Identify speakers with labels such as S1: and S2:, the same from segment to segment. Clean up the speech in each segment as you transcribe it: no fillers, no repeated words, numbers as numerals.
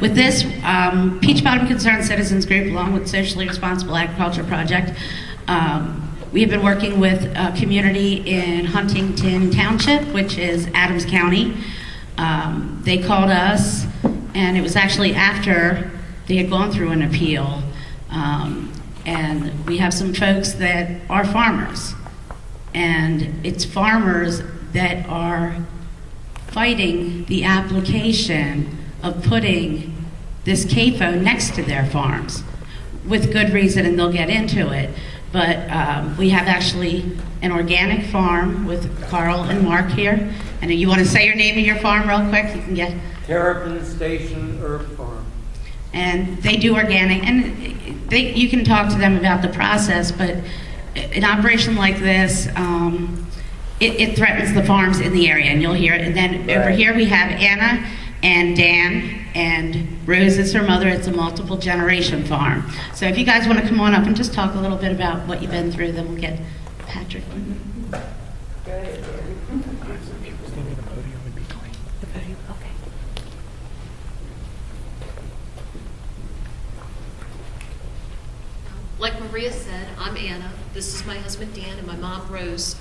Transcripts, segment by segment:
S1: with this, Peach Bottom Concerned Citizens Group, along with Socially Responsible Agriculture Project, we have been working with a community in Huntingdon Township, which is Adams County. They called us, and it was actually after they had gone through an appeal. And we have some folks that are farmers. And it's farmers that are fighting the application of putting this Cafo next to their farms, with good reason, and they'll get into it. But we have actually an organic farm with Carl and Mark here. And you want to say your name of your farm real quick? You can get
S2: Terrapin Station Herb Farm.
S1: And they do organic, and you can talk to them about the process, but an operation like this, it threatens the farms in the area, and you'll hear it. And then over here we have Anna and Dan, and Rose is her mother. It's a multiple generation farm. So if you guys want to come on up and just talk a little bit about what you've been through, then we'll get Patrick.
S3: Like Maria said, I'm Anna. This is my husband Dan and my mom Rose.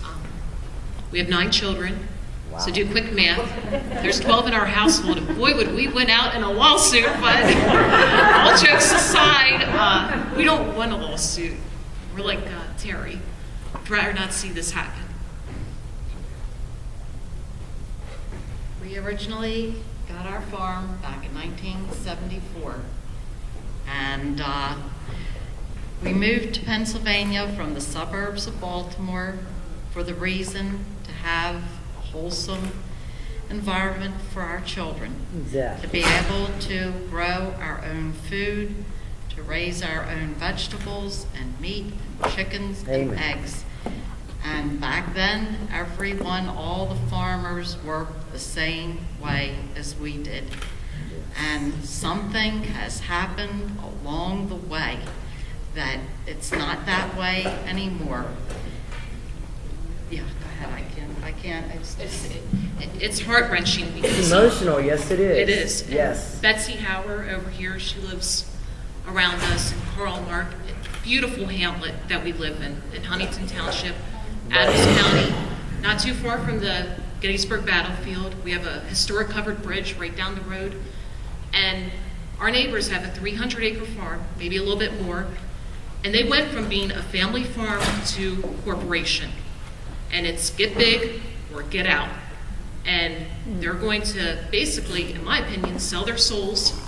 S3: We have 9 children. Wow. So do quick math. There's 12 in our household, and boy would we win out in a lawsuit, but all jokes aside, we don't want a lawsuit. We're like Terry. I'd rather not see this happen.
S4: We originally got our farm back in 1974, and we moved to Pennsylvania from the suburbs of Baltimore for the reason to have a wholesome environment for our children.
S5: Exactly.
S4: To be able to grow our own food, to raise our own vegetables and meat and chickens and eggs. And back then, all the farmers worked the same way as we did. And something has happened along the way that it's not that way anymore. Yeah, go ahead. I can't.
S3: It's heart-wrenching because
S5: it's emotional. Yes, it is.
S3: It is.
S5: Yes.
S3: Betsy Hauer over here, she lives around us, and Carl Mark, beautiful hamlet that we live in Huntingdon Township, Adams County, not too far from the Gettysburg battlefield. We have a historic covered bridge right down the road, and our neighbors have a 300-acre farm, maybe a little bit more. And they went from being a family farm to corporation. And it's get big or get out. And they're going to basically, in my opinion, sell their souls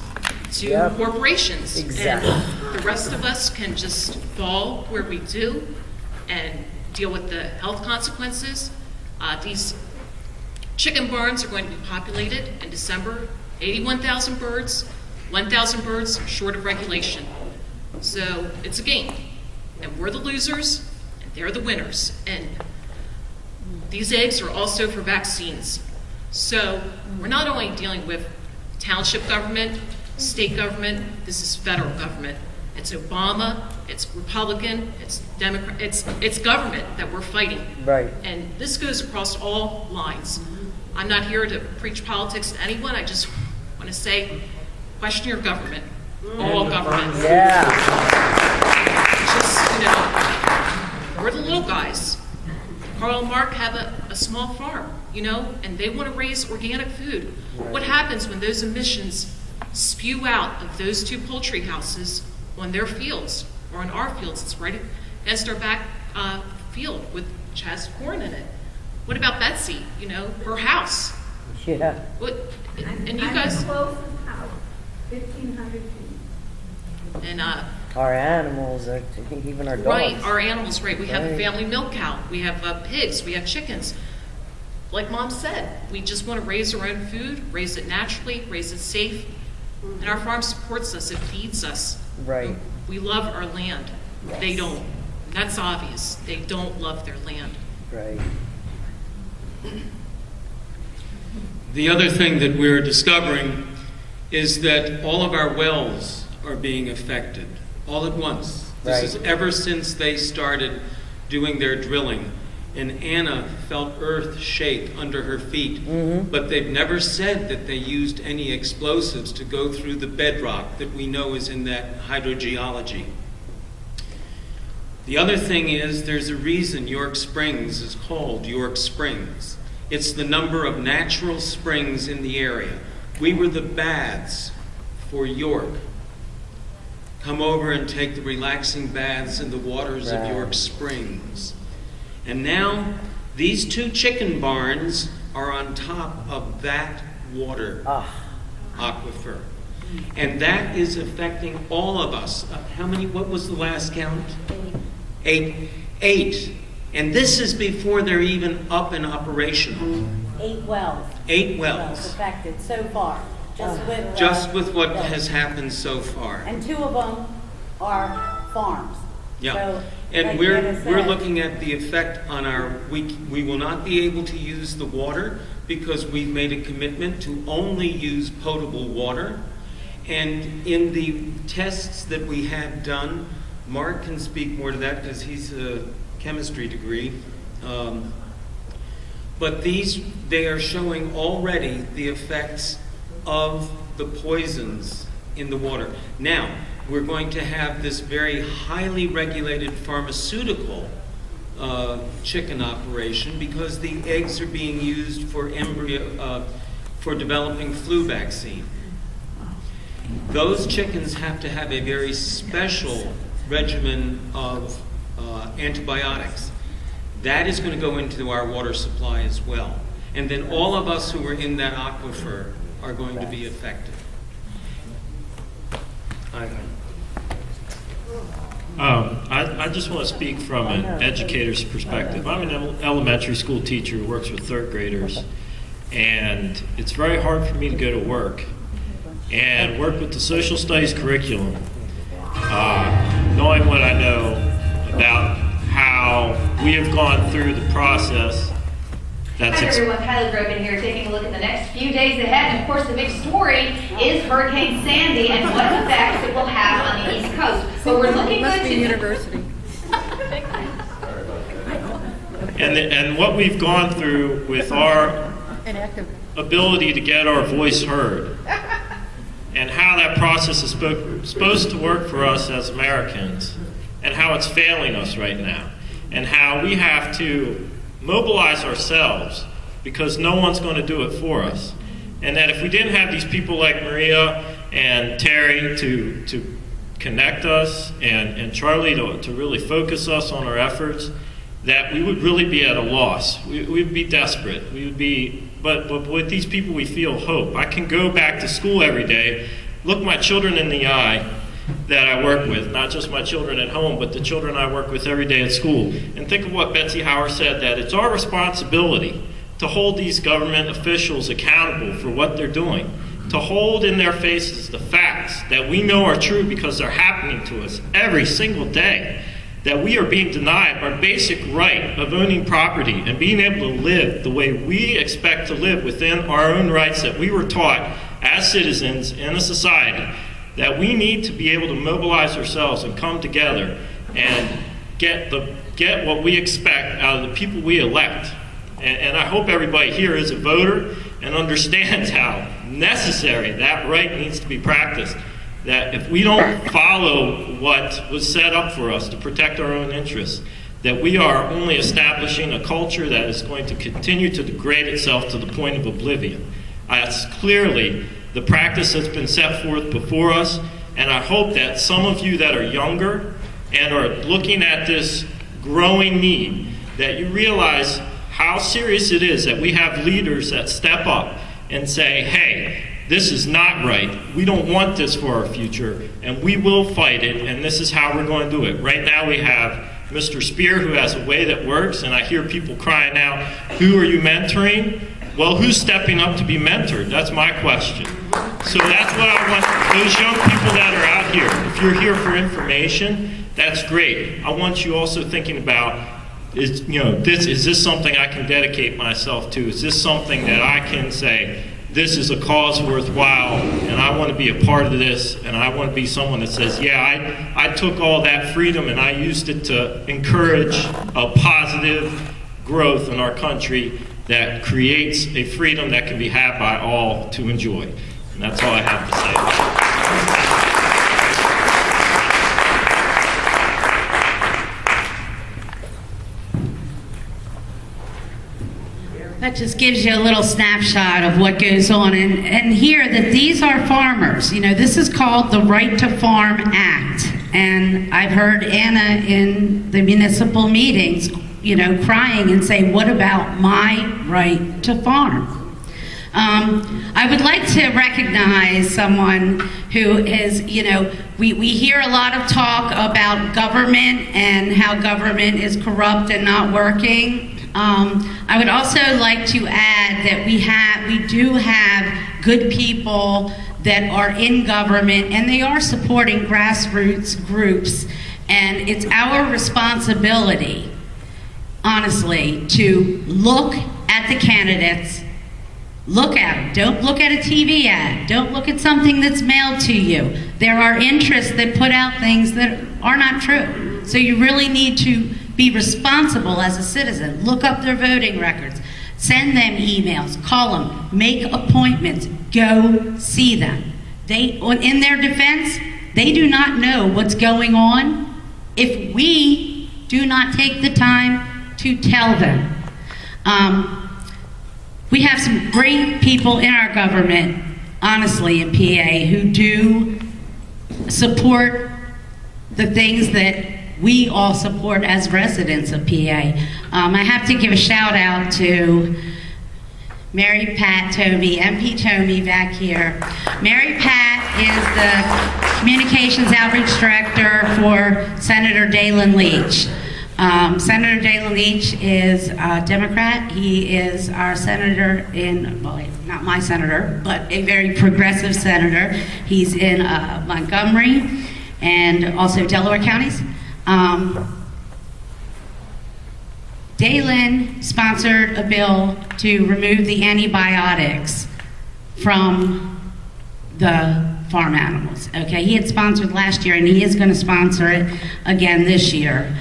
S3: to corporations.
S5: Exactly.
S3: And the rest of us can just fall where we do and deal with the health consequences. These chicken barns are going to be populated in December. 81,000 birds, 1,000 birds short of regulation. So it's a game, and we're the losers, and they're the winners. And these eggs are also for vaccines. So we're not only dealing with township government, state government, this is federal government. It's Obama, it's Republican, it's Democrat, it's government that we're fighting.
S5: Right.
S3: And this goes across all lines. I'm not here to preach politics to anyone. I just want to say, question your government. All government.
S5: Yeah.
S3: Just, we're the little guys. Carl and Mark have a small farm, and they want to raise organic food. Right. What happens when those emissions spew out of those 2 poultry houses on their fields or on our fields? It's right against our back field, which has corn in it. What about Betsy? Her house.
S5: Yeah.
S3: And you guys.
S6: Closest house, 1,500 feet.
S3: And
S5: our animals, even our dogs.
S3: Right, our animals, right. We have a family milk cow. We have pigs. We have chickens. Like Mom said, we just want to raise our own food, raise it naturally, raise it safe. And our farm supports us. It feeds us.
S5: Right.
S3: We love our land. Yes. They don't. That's obvious. They don't love their land.
S5: Right.
S7: The other thing that we're discovering is that all of our wells are being affected all at once. This is ever since they started doing their drilling. and Anna felt earth shake under her feet.
S5: Mm-hmm.
S7: But they've never said that they used any explosives to go through the bedrock that we know is in that hydrogeology. The other thing is, there's a reason York Springs is called York Springs. It's the number of natural springs in the area. We were the baths for York. Come over and take the relaxing baths in the waters of York Springs. And now, these 2 chicken barns are on top of that water aquifer. And that is affecting all of us. How many, what was the last count? 8. And this is before they're even up and operational.
S8: 8 wells.
S7: 8 wells.
S8: Affected so far,
S7: Just with what has happened so far.
S8: And 2 of them are farms.
S7: Yeah.
S8: So,
S7: and
S8: like
S7: we're
S8: Anna said,
S7: looking at the effect on our, we will not be able to use the water because we've made a commitment to only use potable water. And in the tests that we had done, Mark can speak more to that because he's a chemistry degree. But they are showing already the effects of the poisons in the water. Now, we're going to have this very highly regulated pharmaceutical chicken operation because the eggs are being used for for developing flu vaccine. Those chickens have to have a very special regimen of antibiotics. That is going to go into our water supply as well. And then all of us who are in that aquifer are going to be affected.
S9: I just want to speak from an educator's perspective. I'm an elementary school teacher who works with 3rd graders, and it's very hard for me to go to work and work with the social studies curriculum, knowing what I know about how we have gone through the process.
S10: Hi everyone, Kylie Grogan here, taking a look at the next few days ahead. And of course, the big story is Hurricane Sandy and what effects it will have on the East Coast. But we're looking good to university.
S9: And what we've gone through with our ability to get our voice heard, and how that process is supposed to work for us as Americans, and how it's failing us right now, and how we have to mobilize ourselves because no one's going to do it for us. And that if we didn't have these people like Maria and Terry to connect us and Charlie to really focus us on our efforts, that we would really be at a loss. We would be desperate. We would be, but with these people we feel hope. I can go back to school every day, look my children in the eye that I work with, not just my children at home, but the children I work with every day at school. And think of what Betsy Howard said, that it's our responsibility to hold these government officials accountable for what they're doing, to hold in their faces the facts that we know are true because they're happening to us every single day, that we are being denied our basic right of owning property and being able to live the way we expect to live within our own rights that we were taught as citizens in a society, that we need to be able to mobilize ourselves and come together and get what we expect out of the people we elect. And I hope everybody here is a voter and understands how necessary that right needs to be practiced. That if we don't follow what was set up for us to protect our own interests, that we are only establishing a culture that is going to continue to degrade itself to the point of oblivion. That's clearly the practice that's been set forth before us, and I hope that some of you that are younger and are looking at this growing need, that you realize how serious it is that we have leaders that step up and say, hey, this is not right. We don't want this for our future, and we will fight it, and this is how we're going to do it. Right now we have Mr. Spear, who has a way that works, and I hear people crying out, who are you mentoring? Well, who's stepping up to be mentored? That's my question. So that's what I want, those young people that are out here, if you're here for information, that's great. I want you also thinking about, is this something I can dedicate myself to? Is this something that I can say, this is a cause worthwhile, and I want to be a part of this, and I want to be someone that says, yeah, I took all that freedom and I used it to encourage a positive, growth in our country that creates a freedom that can be had by all to enjoy. And that's all I have to say.
S1: That just gives you a little snapshot of what goes on. And here, that these are farmers. You know, this is called the Right to Farm Act. And I've heard Anna in the municipal meetings, you know, crying and say, what about my right to farm? I would like to recognize someone who is, you know, we hear a lot of talk about government and how government is corrupt and not working. I would also like to add that we do have good people that are in government, and they are supporting grassroots groups, and it's our responsibility, honestly, to look at the candidates, look at them. Don't look at a TV ad. Don't look at something that's mailed to you. There are interests that put out things that are not true. So you really need to be responsible as a citizen. Look up their voting records. Send them emails. Call them. Make appointments. Go see them. In their defense, they do not know what's going on if we do not take the time to tell them. We have some great people in our government, honestly, in PA, who do support the things that we all support as residents of PA. I have to give a shout out to Mary Pat Tomey, MP Tomey back here. Mary Pat is the Communications Outreach Director for Senator Dalen Leach. Senator Dalen Leach is a Democrat. He is our senator in, well, not my senator, but a very progressive senator. He's in Montgomery and also Delaware counties. Dalen sponsored a bill to remove the antibiotics from the farm animals. Okay, he had sponsored last year, and he is going to sponsor it again this year.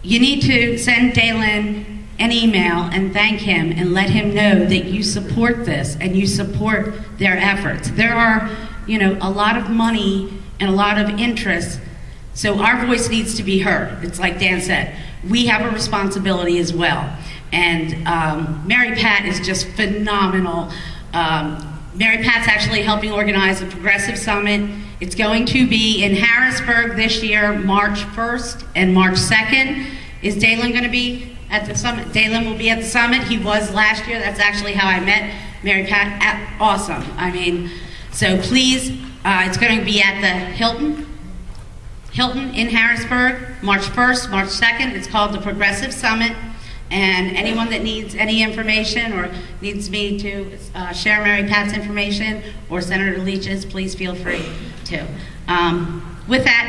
S1: You need to send Dalen an email and thank him and let him know that you support this and you support their efforts. There are, you know, a lot of money and a lot of interest, so our voice needs to be heard. It's like Dan said, we have a responsibility as well. And Mary Pat is just phenomenal. Mary Pat's actually helping organize a progressive summit. It's going to be in Harrisburg this year, March 1st and March 2nd. Is Dalen going to be at the summit? Dalen will be at the summit. He was last year. That's actually how I met Mary Pat. Awesome. I mean, so please, it's going to be at the Hilton in Harrisburg, March 1st, March 2nd. It's called the Progressive Summit. And anyone that needs any information or needs me to share Mary Pat's information or Senator Leach's, please feel free to. With that.